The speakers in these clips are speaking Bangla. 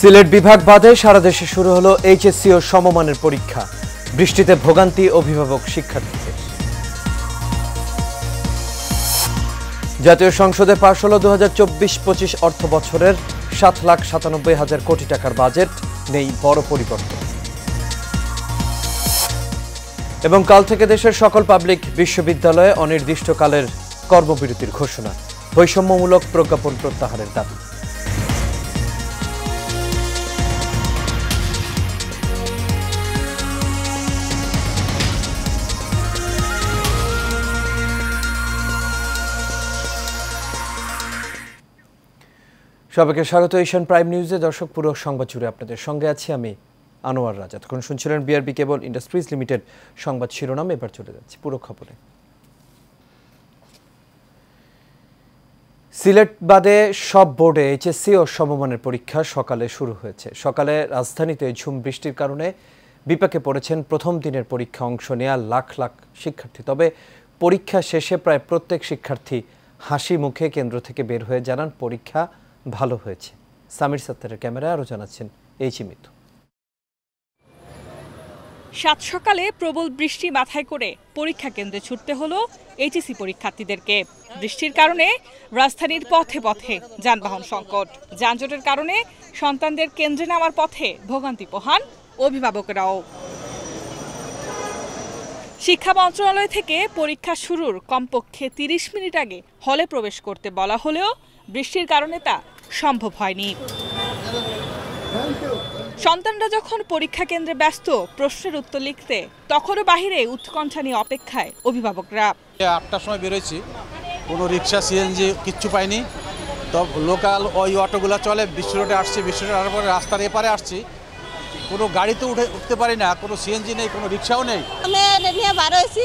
সিলেট বিভাগ বাদে সারা দেশে শুরু হলো এইচএসসি ও সমমানের পরীক্ষা। বৃষ্টিতে ভোগান্তি অভিভাবক শিক্ষার্থীদের। জাতীয় সংসদে পাশ হলো 2024-25 অর্থ বছরের 7,97,000 কোটি টাকার বাজেট, নেই বড় পরিবর্তন। এবং কাল থেকে দেশের সকল পাবলিক বিশ্ববিদ্যালয়ে অনির্দিষ্টকালের কর্মবিরতির ঘোষণা। বৈষম্যমূলক প্রজ্ঞাপন প্রত্যাহারের দাবি। সবাইকে স্বাগত এশিয়ান প্রাইম নিউজে। দর্শক, পুরো সংবাদ জুড়ে আপনাদের সঙ্গে আছি আমি আনোয়ার রাজা। তখন শুনছিলেন বিআরবি কেবল ইন্ডাস্ট্রিজ লিমিটেড সংবাদ শিরোনাম। এবার চলে যাচ্ছি পুরো খবরে। সিলেট বাদে সব বোর্ডে এইচএসসি ও সমমানের পরীক্ষা সকালে শুরু হয়েছে। সকালে রাজধানীতে ঝুম বৃষ্টির কারণে বিপাকে পড়েছেন প্রথম দিনের পরীক্ষা অংশ নেওয়া লাখ লাখ শিক্ষার্থী। তবে পরীক্ষা শেষে প্রায় প্রত্যেক শিক্ষার্থী হাসি মুখে কেন্দ্র থেকে বের হয়ে জানান পরীক্ষা ভালো হয়েছে। সামির সাত্তারের ক্যামেরায় আরও জানাচ্ছেন এইচি মিতু। সাত সকালে প্রবল বৃষ্টি মাথায় করে পরীক্ষা কেন্দ্রে ছুটতে হলো এইচএসসি পরীক্ষার্থীদেরকে। বৃষ্টির কারণে রাজধানীর পথে পথে যানবাহন সংকট, যানজটের কারণে সন্তানদের কেন্দ্রে নেওয়ার পথে ভোগান্তি পোহান অভিভাবকেরাও। শিক্ষা মন্ত্রণালয় থেকে পরীক্ষা শুরুর কমপক্ষে 30 মিনিট আগে হলে প্রবেশ করতে বলা হলেও বৃষ্টির কারণে তা সম্ভব হয়নি। সন্তানরা যখন পরীক্ষা কেন্দ্রে ব্যস্ত প্রশ্নের উত্তর লিখতে, তখনও বাহিরে উৎকণ্ঠা নিয়ে অপেক্ষায় অভিভাবকরা। 8টার সময় বেরোইছি, কোনো রিক্সা সিএনজি কিচ্ছু পাইনি। তো লোকাল ওই অটোগুলো চলে, বিশ্ব রোডে আসছি, বিশ্ব রোডে আসার পরে রাস্তার এপারে আসছি, কোনো গাড়িতে উঠতে পারি না, কোনো সিএনজি নেই, কোনো রিক্সাও নেই। আমি নিয়ে বার হয়েছি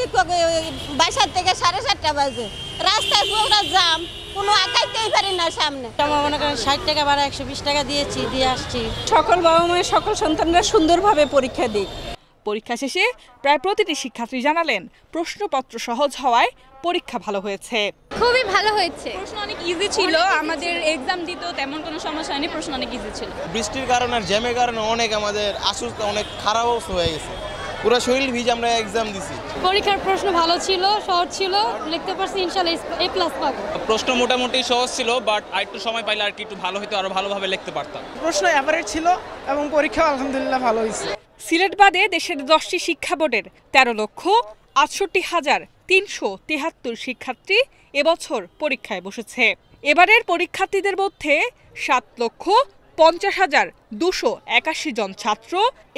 বাসার থেকে 7:30 বাজে, রাস্তায় পুরো জাম, কোনো আগাইতেই পারি না সামনে। আমার মনে করেন 60 টাকা ভাড়া 120 টাকা দিয়েছি, দিয়ে আসছি। সকল বাবা মায়ের সকল সন্তানরা সুন্দরভাবে পরীক্ষা দিক। পরীক্ষা শেষে প্রায় প্রতিটি শিক্ষার্থী জানালেন প্রশ্নপত্র সহজ হওয়ায় পরীক্ষা ভালো হয়েছে। খুবই ভালো হয়েছে। প্রশ্ন অনেক ইজি ছিল, আমাদের এক্সাম দিতেও তেমন কোনো সমস্যা হয়নি, প্রশ্ন অনেক ইজি ছিল। বৃষ্টির কারণে আর জ্যামের কারণে অনেক আমাদের আসুসটা অনেক খারাপ অবস্থা হয়ে গেছে, পুরো শরীর ভিজে আমরা এক্সাম দিছি। পরীক্ষার প্রশ্ন ভালো ছিল, সহজ ছিল, লিখতে পারছি, ইনশাআল্লাহ A+ পাবো। প্রশ্ন মোটামুটি সহজ ছিল, বাট আরেকটু সময় পাইলে আর কি একটু ভালো হতো, আরো ভালোভাবে লিখতে পারতাম। প্রশ্ন এভারেজ ছিল এবং পরীক্ষা আলহামদুলিল্লাহ ভালো হয়েছে। সিলেট বাদে দেশের 10টি শিক্ষা বোর্ডের 13,68,373 শিক্ষার্থী এবছর পরীক্ষায় বসেছে। এবারের পরীক্ষার্থীদের মধ্যে 7,50,281 জন ছাত্র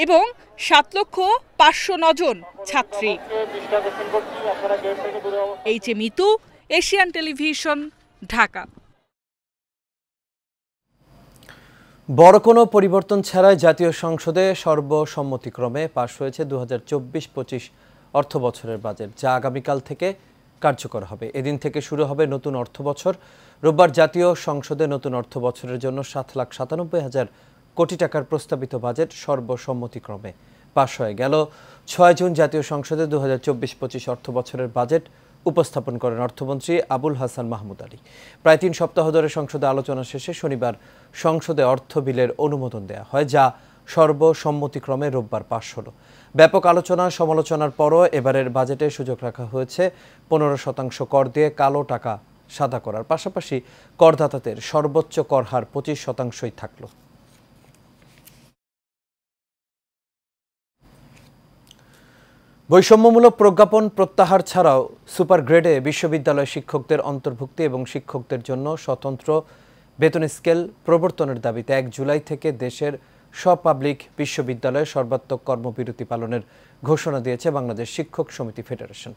এবং 7,509 জন ছাত্রী। এইচএ মিতু, এশিয়ান টেলিভিশন, ঢাকা। বড় কোনো পরিবর্তন ছাড়াই জাতীয় সংসদে সর্বসম্মতিক্রমে পাশ হয়েছে 2024-25 অর্থ বছরের বাজেট, যা আগামীকাল থেকে কার্যকর হবে। এদিন থেকে শুরু হবে নতুন অর্থ বছর। রোববার জাতীয় সংসদে নতুন অর্থ বছরের জন্য 7,97,000 কোটি টাকার প্রস্তাবিত বাজেট সর্বসম্মতিক্রমে পাশ হয়ে গেল। 6 জুন জাতীয় সংসদে 2024-25 অর্থ বছরের বাজেট উপস্থাপন করেন অর্থমন্ত্রী আবুল হাসান মাহমুদ আলী। প্রায় 3 সপ্তাহ ধরে সংসদে আলোচনা শেষে শনিবার সংসদে অর্থ বিলের অনুমোদন দেওয়া হয়, যা সর্বসম্মতিক্রমে রোববার পাশ হলো। ব্যাপক আলোচনা সমালোচনার পরও এবারের বাজেটে সুযোগ রাখা হয়েছে 15% কর দিয়ে কালো টাকা সাদা করার পাশাপাশি করদাতাদের সর্বোচ্চ কর হার 25%ই থাকল। বৈষম্যমূলক প্রজ্ঞাপন প্রত্যাহার ছাড়াও সুপার গ্রেডে বিশ্ববিদ্যালয় শিক্ষকদের অন্তর্ভুক্তি এবং শিক্ষকদের জন্য স্বতন্ত্র বেতন স্কেল প্রবর্তনের দাবিতে 1 জুলাই থেকে দেশের সব পাবলিক বিশ্ববিদ্যালয়ে সর্বাত্মক কর্মবিরতি পালনের ঘোষণা দিয়েছে বাংলাদেশ শিক্ষক সমিতি ফেডারেশন।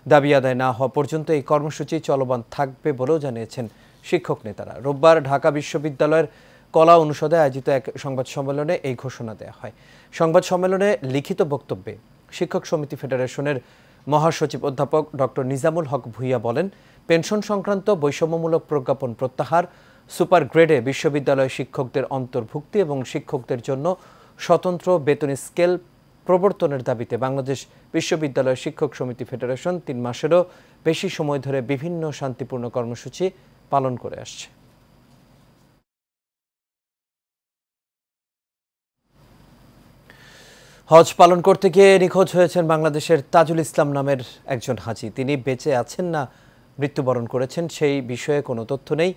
দাবি আদায় না হওয়া পর্যন্ত এই কর্মসূচি চলমান থাকবে বলেও জানিয়েছেন শিক্ষক নেতারা। রোববার ঢাকা বিশ্ববিদ্যালয়ের কলা অনুষদে আয়োজিত এক সংবাদ সম্মেলনে এই ঘোষণা দেওয়া হয়। সংবাদ সম্মেলনে লিখিত বক্তব্যে শিক্ষক সমিতি ফেডারেশনের মহাসচিব অধ্যাপক ডক্টর নিজামুল হক ভূঁইয়া বলেন, পেনশন সংক্রান্ত বৈষম্যমূলক প্রজ্ঞাপন প্রত্যাহার, সুপার গ্রেডে বিশ্ববিদ্যালয় শিক্ষকদের অন্তর্ভুক্তি এবং শিক্ষকদের জন্য স্বতন্ত্র বেতন স্কেল প্রবর্তনের দাবিতে বাংলাদেশ বিশ্ববিদ্যালয় শিক্ষক সমিতি ফেডারেশন 3 মাসেরও বেশি সময় ধরে বিভিন্ন শান্তিপূর্ণ কর্মসূচি পালন করে আসছে। হজ পালন করতে গিয়ে নিখোঁজ হয়েছেন বাংলাদেশের তাজুল ইসলাম নামের একজন হাজি। তিনি বেঁচে আছেন না মৃত্যুবরণ করেছেন সেই বিষয়ে কোনো তথ্য নেই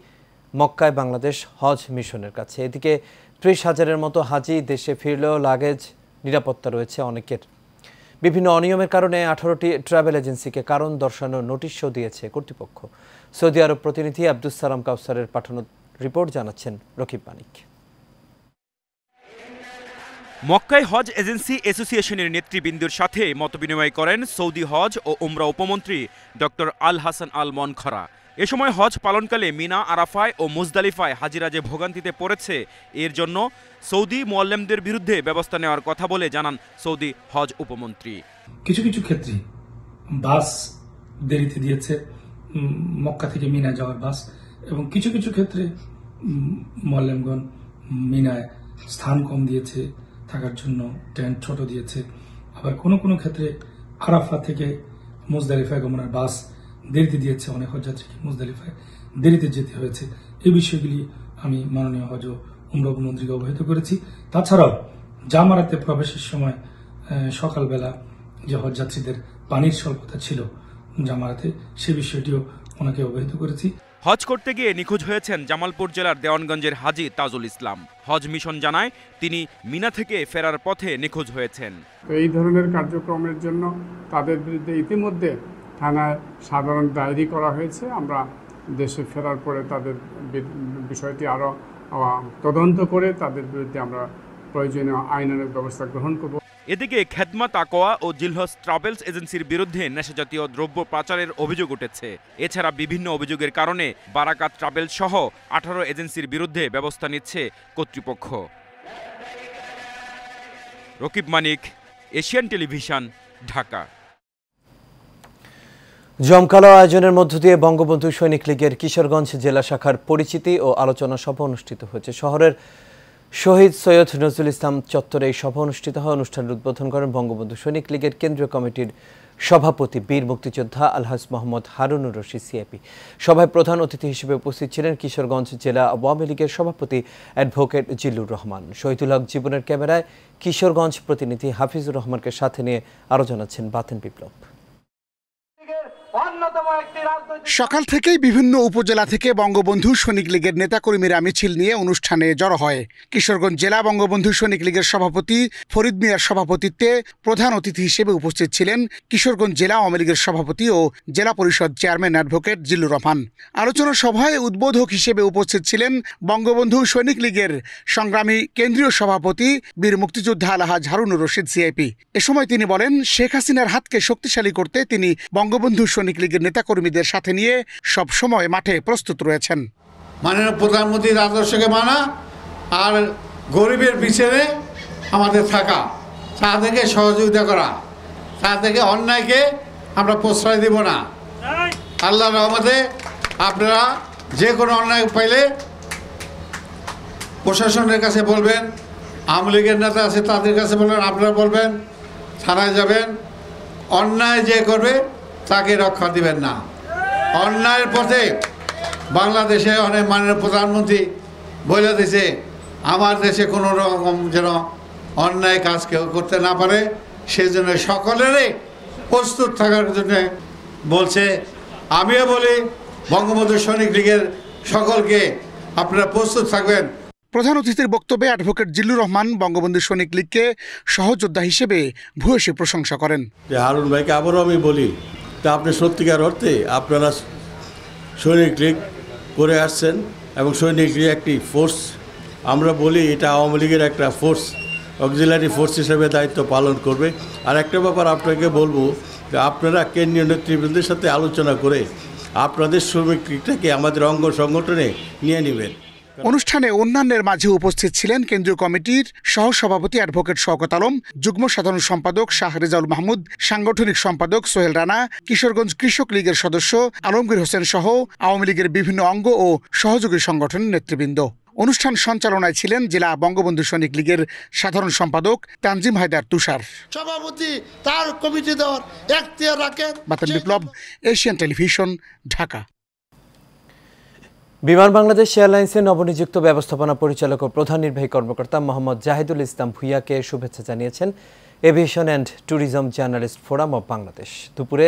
মক্কায় বাংলাদেশ হজ মিশনের কাছে। এদিকে ৩০,০০০-এর মতো হাজি দেশে ফিরলেও লাগেজ নিরাপত্তা রয়েছে অনেকের। বিভিন্ন অনিয়মের কারণে 18টি ট্রাভেল এজেন্সিকে কারণ দর্শানোর নোটিশও দিয়েছে কর্তৃপক্ষ। সৌদি আরব প্রতিনিধি আব্দুস সালাম কাউসারের পাঠানো রিপোর্ট জানাচ্ছেন রকিব মানিক। মক্কায় হজ এজেন্সি অ্যাসোসিয়েশনের নেতৃবৃন্দের সাথে মতবিনিময় করেন সৌদি হজ ও উমরা উপমন্ত্রী ডক্টর আল হাসান আল মনখরা। এ সময় হজ পালনকালে মিনা, আরাফায় ও মুজদালিফায় হাজিরা যে ভোগান্তিতে পড়েছে এর জন্য সৌদি মুআল্লিমদের বিরুদ্ধে ব্যবস্থা নেওয়ার কথা বলে জানান সৌদি হজ উপমন্ত্রী। কিছু কিছু ক্ষেত্রে বাস দেরিতে দিয়েছে, মক্কা থেকে মিনা যাওয়ার বাস, এবং কিছু কিছু ক্ষেত্রে মুআল্লিমগণ মিনায় স্থান কম দিয়েছে, থাকার জন্য টেন্ট ছোট দিয়েছে। আবার কোনো কোনো ক্ষেত্রে আরাফা থেকে মুজদালিফায় গমনের বাস দেরিতে দিয়েছে, অনেক হজযাত্রীকে মুজদালিফায় দেরিতে যেতে হয়েছে। এই বিষয়গুলি আমি মাননীয় হজ ও উমরা উপমন্ত্রীকে অবহিত করেছি। তাছাড়াও জামারাতে প্রবেশের সময় সকালবেলা যে হজযাত্রীদের পানির স্বল্পতা ছিল জামারাতে, সে বিষয়টিও ওনাকে অবহিত করেছি। হজ করতে গিয়ে নিখোঁজ হয়েছেন জামালপুর জেলার দেওয়ানগঞ্জের হাজি তাজুল ইসলাম। হজ মিশন জানায় তিনি মিনা থেকে ফেরার পথে নিখোঁজ হয়েছেন। এই ধরনের কার্যক্রমের জন্য তাদের বিরুদ্ধে ইতিমধ্যে থানায় সাধারণ ডায়েরি করা হয়েছে। আমরা দেশে ফেরার পরে তাদের বিষয়টি আরও তদন্ত করে তাদের বিরুদ্ধে আমরা প্রয়োজনীয় আইনানুগ ব্যবস্থা গ্রহণ করব। এদিকে খেদমা তাকোয়া ও জিলহজ ট্রাভেলস এজেন্সির বিরুদ্ধে নেশাজাতীয় দ্রব্য পাচারের অভিযোগ উঠেছে। এছাড়া বিভিন্ন অভিযোগের কারণে বারাকাত ট্রাভেলস সহ 18 এজেন্সির বিরুদ্ধে ব্যবস্থা নিচ্ছে কর্তৃপক্ষ। রকিব মানিক, এশিয়ান টেলিভিশন, ঢাকা। জমকালো আয়োজনের মধ্য দিয়ে বঙ্গবন্ধু সৈনিক লীগের কিশোরগঞ্জ জেলা শাখার পরিচিতি ও আলোচনা সভা অনুষ্ঠিত হয়েছে। শহরের শহীদ সৈয়দ নজরুল ইসলাম চত্বরে এই সভা অনুষ্ঠিত হয়। অনুষ্ঠানের উদ্বোধন করেন বঙ্গবন্ধু সৈনিক লীগের কেন্দ্রীয় কমিটির সভাপতি বীর মুক্তিযোদ্ধা আলহাজ মোহাম্মদ হারুনুর রশিদ সিএপি। সভায় প্রধান অতিথি হিসেবে উপস্থিত ছিলেন কিশোরগঞ্জ জেলা আওয়ামী লীগের সভাপতি অ্যাডভোকেট জিল্লুর রহমান। শহীদুল হক জীবনের ক্যামেরায় কিশোরগঞ্জ প্রতিনিধি হাফিজুর রহমানকে সাথে নিয়ে আরও জানাচ্ছেন বাতেন বিপ্লব। সকাল থেকেই বিভিন্ন উপজেলা থেকে বঙ্গবন্ধু সৈনিক লীগের নেতাকর্মীরা মিছিল নিয়ে অনুষ্ঠানে জড়ো হয়। কিশোরগঞ্জ জেলা বঙ্গবন্ধু সৈনিক লীগের সভাপতি ফরিদ মিয়ার সভাপতিত্বে প্রধান অতিথি হিসেবে উপস্থিত ছিলেন কিশোরগঞ্জ জেলা আওয়ামী লীগের সভাপতি ও জেলা পরিষদ চেয়ারম্যান অ্যাডভোকেট জিল্লুর রহমান। আলোচনা সভায় উদ্বোধক হিসেবে উপস্থিত ছিলেন বঙ্গবন্ধু সৈনিক লীগের সংগ্রামী কেন্দ্রীয় সভাপতি বীর মুক্তিযোদ্ধা আলহাজ হারুনুর রশিদ সিআইপি। এ সময় তিনি বলেন, শেখ হাসিনার হাতকে শক্তিশালী করতে তিনি বঙ্গবন্ধু সৈনিক লীগের নেতাকর্মীদের সাথে নিয়ে সব সময় মাঠে প্রস্তুত রয়েছেন। মাননীয় প্রধানমন্ত্রীর আদর্শকে মানা আর গরিবের পিছনে আমাদের থাকা, তাদেরকে সহযোগিতা করা, তাদেরকে অন্যায়কে আমরা প্রশ্রয় দেব না। আল্লাহর রহমতে আপনারা যে কোনো অন্যায় পাইলে প্রশাসনের কাছে বলবেন, আওয়ামী লীগের নেতা আছে তাদের কাছে বলবেন, আপনারা বলবেন, থানায় যাবেন। অন্যায় যে করবে তাকে রক্ষা দিবেন না। অন্যায়ের পথে বাংলাদেশে অনেক মাননীয় প্রধানমন্ত্রী বলে দিয়েছে, আমার দেশে কোনো রকম যেন অন্যায় কাজ কেউ করতে না পারে, সেজন্য সকলেরই প্রস্তুত থাকার জন্য বলছে। আমিও বলি বঙ্গবন্ধু সৈনিক লীগের সকলকে আপনারা প্রস্তুত থাকবেন। প্রধান অতিথির বক্তব্যে অ্যাডভোকেট জিল্লুর রহমান বঙ্গবন্ধু সৈনিক লীগকে সহযোদ্ধা হিসেবে ভূয়সী প্রশংসা করেন। হারুন ভাইকে আবারও আমি বলি, তা আপনি সত্যিকার অর্থে আপনারা সৈনিক লীগ করে আসছেন এবং সৈনিক লীগ একটি ফোর্স, আমরা বলি এটা আওয়ামী লীগের একটা ফোর্স, অক্সিলারি ফোর্স হিসেবে দায়িত্ব পালন করবে। আর একটা ব্যাপার আপনাকে বলবো যে আপনারা কেন্দ্রীয় নেতৃবৃন্দের সাথে আলোচনা করে আপনাদের শ্রমিক লীগটাকে আমাদের অঙ্গ সংগঠনে নিয়ে নেবেন। অনুষ্ঠানে অন্যান্যের মাঝে উপস্থিত ছিলেন কেন্দ্রীয় কমিটির সহসভাপতি অ্যাডভোকেট শওকত আলম, যুগ্ম সাধারণ সম্পাদক শাহ রেজাউল মাহমুদ, সাংগঠনিক সম্পাদক সোহেল রানা, কিশোরগঞ্জ কৃষক লীগের সদস্য আলমগীর হোসেন সহ আওয়ামী লীগের বিভিন্ন অঙ্গ ও সহযোগী সংগঠনের নেতৃবৃন্দ। অনুষ্ঠান সঞ্চালনায় ছিলেন জেলা বঙ্গবন্ধু সৈনিক লীগের সাধারণ সম্পাদক তানজিম হায়দার তুষার। সভাপতি তার কমিটি দেওয়ার এখতিয়ার রাখেন। বাতেন বিপ্লব, এশিয়ান টেলিভিশন, ঢাকা। বিমান বাংলাদেশ এয়ারলাইন্সের নবনিযুক্ত ব্যবস্থাপনা পরিচালক ও প্রধান নির্বাহী কর্মকর্তা মোহাম্মদ জাহিদুল ইসলাম ভুইয়াকে শুভেচ্ছা জানিয়েছেন aviation and tourism journalist forum of Bangladesh. দুপুরে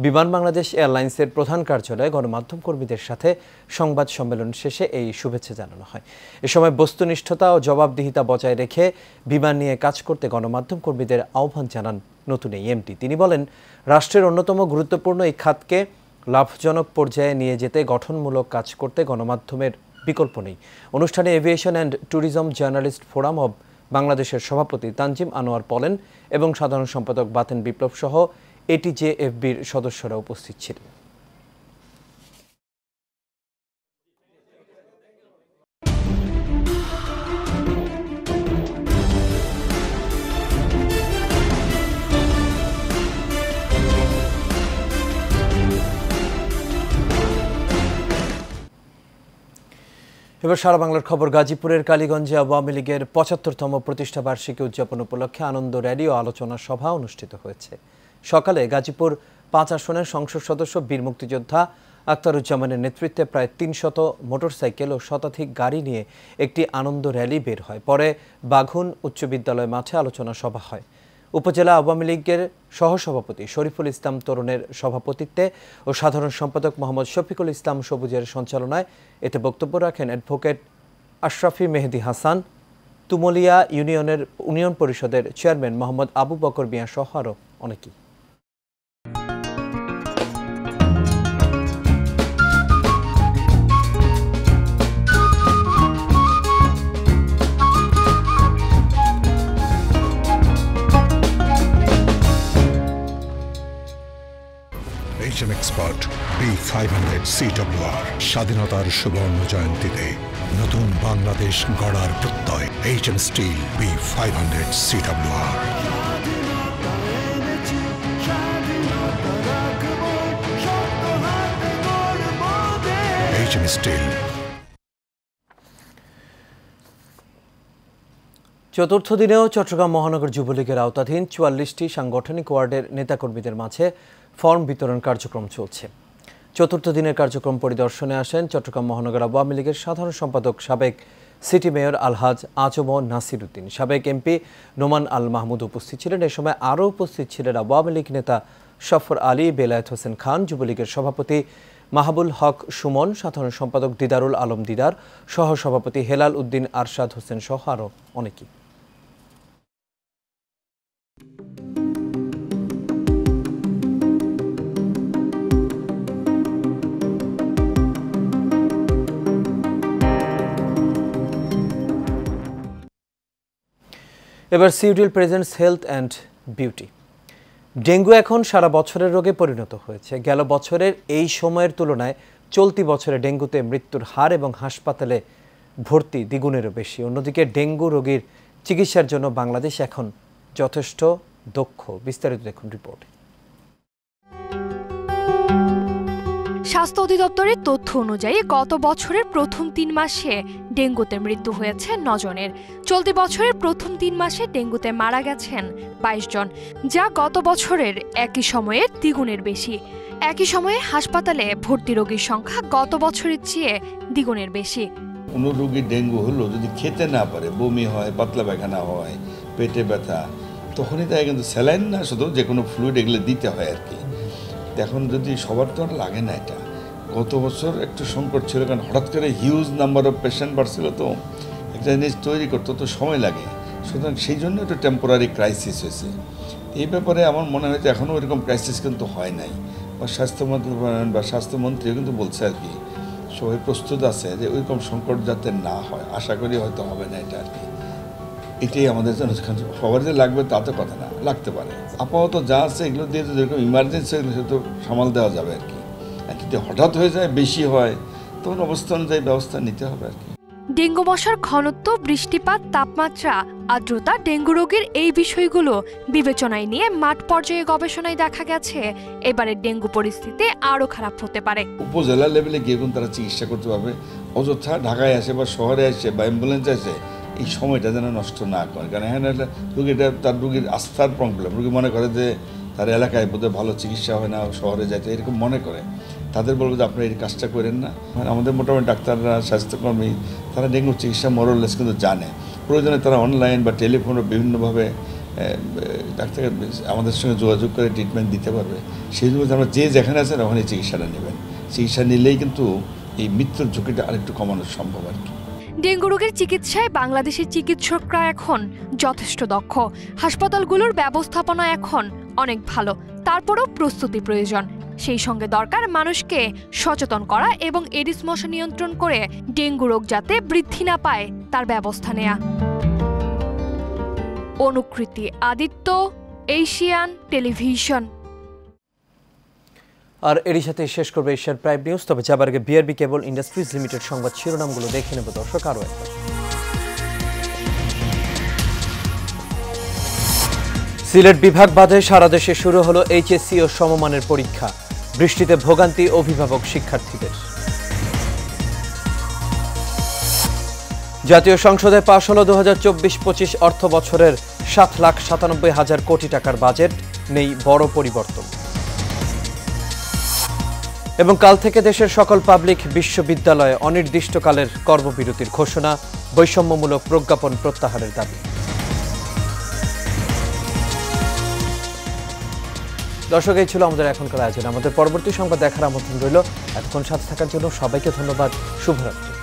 বিমান বাংলাদেশ এয়ারলাইন্সের প্রধান কার্যালয়ে গণমাধ্যম কর্মীদের সাথে সংবাদ সম্মেলন শেষে এই শুভেচ্ছা জানানো হয়। এ সময় বস্তুনিষ্ঠতা ও জবাবদিহিতা বজায় রেখে বিমান নিয়ে কাজ করতে গণমাধ্যম কর্মীদের আহ্বান জানান নতুন এই এমডি। তিনি বলেন, রাষ্ট্রের অন্যতম গুরুত্বপূর্ণ এই খাতকে লাভজনক পর্যায়ে নিয়ে যেতে গঠনমূলক কাজ করতে গণমাধ্যমের বিকল্প নেই। অনুষ্ঠানে aviation and tourism journalist forum of বাংলাদেশের সভাপতি তানজিম আনোয়ার পলেন এবং সাধারণ সম্পাদক বাতেন বিপ্লব সহ এটিজেএফবির সদস্যরা উপস্থিত ছিলেন। এবার সারা বাংলার খবর। গাজীপুরের কালীগঞ্জে আওয়ামী লীগের ৭৫তম প্রতিষ্ঠা বার্ষিকী উদযাপন উপলক্ষে আনন্দ র্যালি ও আলোচনা সভা অনুষ্ঠিত হয়েছে। সকালে গাজীপুর ৫ আসনের সংসদ সদস্য বীর মুক্তিযোদ্ধা আখতারুজ্জামানের নেতৃত্বে প্রায় ৩০০ মোটরসাইকেল ও শতাধিক গাড়ি নিয়ে একটি আনন্দ র্যালি বের হয়। পরে বাঘুন উচ্চ বিদ্যালয় মাঠে আলোচনা সভা হয়। উপজেলা আওয়ামী লীগের সহসভাপতি শরীফুল ইসলাম তরুণের সভাপতিত্বে ও সাধারণ সম্পাদক মোহাম্মদ শফিকুল ইসলাম সবুজের সঞ্চালনায় এতে বক্তব্য রাখেন অ্যাডভোকেট আশরাফি মেহেদি হাসান, তুমলিয়া ইউনিয়ন পরিষদের চেয়ারম্যান মোহাম্মদ আবু বকর মিয়া সহ আরও অনেকেই। এক্সপার্ট B500 CWR স্বাধীনতার সুবর্ণ জয়ন্তীতে নতুন বাংলাদেশ গড়ার প্রত্যয় HM steel B500 CWR। HM steel. চতুর্থ দিনেও চট্টগ্রাম মহানগর যুবলীগের আওতাধীন ৪৪টি সাংগঠনিক ওয়ার্ডের নেতাকর্মীদের মাঝে ফর্ম বিতরণ কার্যক্রম চলছে। চতুর্থ দিনের কার্যক্রম পরিদর্শনে আসেন চট্টগ্রাম মহানগর আওয়ামী লীগের সাধারণ সম্পাদক সাবেক সিটি মেয়র আলহাজ আজম নাসির উদ্দিন, সাবেক এমপি নোমান আল মাহমুদ উপস্থিত ছিলেন। এ সময় আরও উপস্থিত ছিলেন আওয়ামী লীগ নেতা সফর আলী, বেলায়েত হোসেন খান, যুবলীগের সভাপতি মাহাবুল হক সুমন, সাধারণ সম্পাদক দিদারুল আলম দিদার, সহ সভাপতি হেলাল উদ্দিন আরশাদ হোসেন সহ আরও অনেকেই। এবার সিউডিল presents health and beauty. Dengue এখন সারা বছরের রোগে পরিণত হয়েছে। গেল বছরের এই সময়ের তুলনায় চলতি বছরে ডেঙ্গুতে মৃত্যুর হার এবং হাসপাতালে ভর্তি দ্বিগুণেরও বেশি। অন্যদিকে ডেঙ্গু রোগীর চিকিৎসার জন্য বাংলাদেশ এখন যথেষ্ট দক্ষ। বিস্তারিত দেখুন রিপোর্টে। স্বাস্থ্য অধিদপ্তরের তথ্য অনুযায়ী গত বছরের প্রথম ৩ মাসে ডেঙ্গুতে মৃত্যু হয়েছে ৯ জনের। চলতি বছরের প্রথম ৩ মাসে ডেঙ্গুতে মারা গেছেন ২২ জন, যা গত বছরের একই সময়ে দ্বিগুণের বেশি। একই সময়ে হাসপাতালে ভর্তি রোগীর সংখ্যা গত বছরের চেয়ে দ্বিগুণের বেশি। কোনো রোগী ডেঙ্গু হলো যদি খেতে না পারে, বমি হয়, পাতলা পায়খানা হয়, পেটে ব্যথা, তখনই তাই কিন্তু স্যালাইন না শুধু যে কোনো ফ্লুইড এগুলো দিতে হয় আর কি। এখন যদি সবার তো আর লাগে না এটা। গত বছর একটু সংকট ছিল, কারণ হঠাৎ করে হিউজ নাম্বার অফ পেশেন্ট বাড়ছিল, তো একটা জিনিস তৈরি করতে তো সময় লাগে। সুতরাং সেই জন্য একটু টেম্পোরারি ক্রাইসিস হয়েছে। এই ব্যাপারে আমার মনে হয়েছে এখনও এরকম ক্রাইসিস কিন্তু হয় নাই, বা স্বাস্থ্যমন্ত্রীও কিন্তু বলছে আর কি সবাই প্রস্তুত আছে যে ওইরকম সংকট যাতে না হয়। আশা করি হয়তো হবে না এটা আর কি। এটাই আমাদের জন্য সবার যে লাগবে তা তো কথা না, লাগতে পারে। আপাতত যা আছে এগুলো দিয়ে তো যেরকম ইমার্জেন্সি সেটা সামাল দেওয়া যাবে আর কি। আর যদি হঠাৎ হয়ে যায়, বেশি হয়, তখন অবস্থা অনুযায়ী ব্যবস্থা নিতে হবে আর কি। ডেঙ্গু মশার ঘনত্ব, বৃষ্টিপাত, তাপমাত্রা, আর্দ্রতা, ডেঙ্গু রোগের এই বিষয়গুলো বিবেচনায় নিয়ে মাঠ পর্যায়ে গবেষণায় দেখা গেছে এবারের ডেঙ্গু পরিস্থিতি আরও খারাপ হতে পারে। উপজেলা লেভেলে গিয়ে তারা চিকিৎসা করতে পারবে। অযথা ঢাকায় আসে বা শহরে আসে বা অ্যাম্বুলেন্স আসে, এই সময়টা যেন নষ্ট না করে। কারণ এখানে রুগীটা তার রুগীর আস্থার প্রবলেম। রুগী মনে করে যে তার এলাকায় বোধহয় ভালো চিকিৎসা হয় না, শহরে যাইতে এরকম মনে করে। তাদের বলবো যে আপনারা এই কাজটা করেন না। আমাদের মোটামুটি ডাক্তাররা, স্বাস্থ্যকর্মী, তারা ডেঙ্গুর চিকিৎসা মোরলেস কিন্তু জানে। প্রয়োজনে তারা অনলাইন বা টেলিফোনে বিভিন্নভাবে ডাক্তার আমাদের সঙ্গে যোগাযোগ করে ট্রিটমেন্ট দিতে পারবে। সেই জন্য আমরা যে যেখানে আছেন ওখানে চিকিৎসাটা নেবেন। চিকিৎসা নিলেই কিন্তু এই মৃত্যুর ঝুঁকিটা আরেকটু কমানো সম্ভব আর কি। ডেঙ্গু রোগের চিকিৎসায় বাংলাদেশের চিকিৎসকরা এখন যথেষ্ট দক্ষ। হাসপাতালগুলোর ব্যবস্থাপনা এখন অনেক ভালো, তারপরও প্রস্তুতি প্রয়োজন। সেই সঙ্গে দরকার মানুষকে সচেতন করা এবং এডিস মশা নিয়ন্ত্রণ করে ডেঙ্গু রোগ যাতে বৃদ্ধি না পায় তার ব্যবস্থা নেয়া। অনুকৃতি আদিত্য, এশিয়ান টেলিভিশন। আর এরই সাথে শেষ করবে এশিয়ান প্রাইম নিউজ। তবে যাবার আগে বিআরবি কেবল ইন্ডাস্ট্রিজ লিমিটেড সংবাদ শিরোনামগুলো দেখে নেব দর্শক আরও একবার। সিলেট বিভাগ বাদে সারা দেশে শুরু হলো এইচএসসি ও সমমানের পরীক্ষা। বৃষ্টিতে ভোগান্তি অভিভাবক শিক্ষার্থীদের। জাতীয় সংসদে পাশ হলো 2024-25 অর্থ বছরের 7,97,000 কোটি টাকার বাজেট। নেই বড় পরিবর্তন। এবং কাল থেকে দেশের সকল পাবলিক বিশ্ববিদ্যালয়ে অনির্দিষ্টকালের কর্মবিরতির ঘোষণা। বৈষম্যমূলক প্রজ্ঞাপন প্রত্যাহারের দাবি। দর্শক, এই ছিল আমাদের এখনকার আয়োজন। আমাদের পরবর্তী সংবাদ দেখার আমন্ত্রণ রইল। এতক্ষণ সাথে থাকার জন্য সবাইকে ধন্যবাদ। শুভরাত্রি।